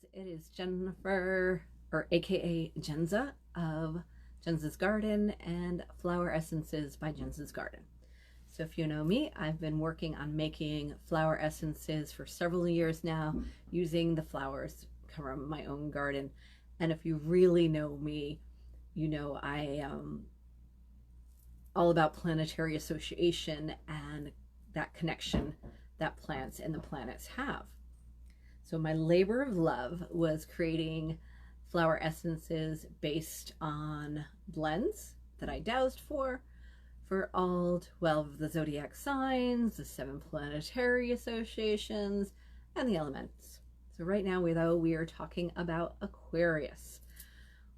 friends, it is Jennifer, or aka Jenza of Jenza's Garden and Flower Essences by Jenza's Garden. So if you know me, I've been working on making flower essences for several years now using the flowers from my own garden. And if you really know me, you know I am all about planetary association and that connection that plants and the planets have. So my labor of love was creating flower essences based on blends that I dowsed for all 12 of the zodiac signs, the 7 planetary associations, and the elements. So right now, we are talking about Aquarius.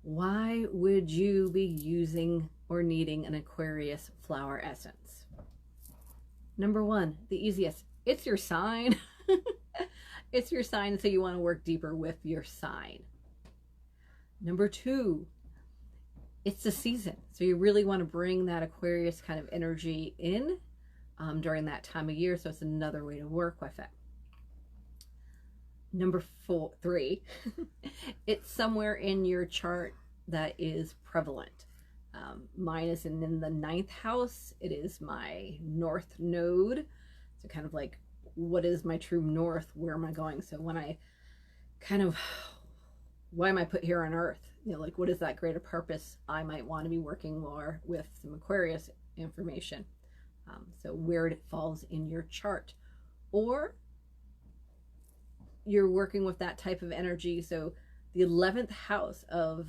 Why would you be using or needing an Aquarius flower essence? Number one, the easiest, it's your sign. It's your sign, so you want to work deeper with your sign. Number two, it's the season. So you really want to bring that Aquarius kind of energy in during that time of year. So it's another way to work with it. Number three, it's somewhere in your chart that is prevalent. Mine is in the 9th house. It is my north node. So kind of like, what is my true north? Where am I going? So when I kind of, why am I put here on earth? You know, like, what is that greater purpose? I might want to be working more with some Aquarius information. So where it falls in your chart, or you're working with that type of energy. So the 11th house of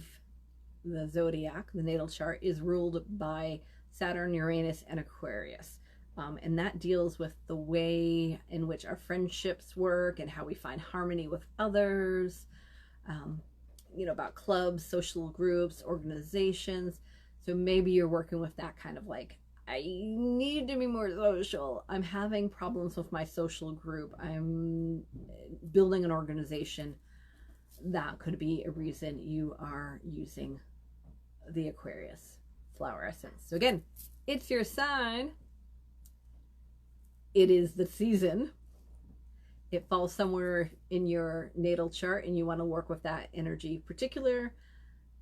the zodiac, the natal chart, is ruled by Saturn, Uranus, and Aquarius. And that deals with the way in which our friendships work and how we find harmony with others, you know, about clubs, social groups, organizations. So maybe you're working with that kind of like, I need to be more social. I'm having problems with my social group. I'm building an organization. That could be a reason you are using the Aquarius flower essence. So again, it's your sign. It is the season. It falls somewhere in your natal chart and you want to work with that energy particular.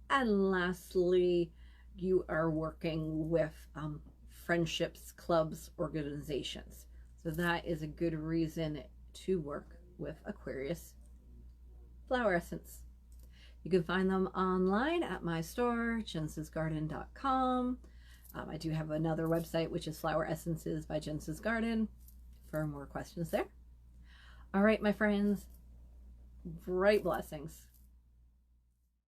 And lastly, you are working with friendships, clubs, organizations. So that is a good reason to work with Aquarius flower essence. You can find them online at my store, jensasgarden.com. I do have another website, which is Flower Essences by Jenza's Garden, for more questions there. All right, my friends, bright blessings.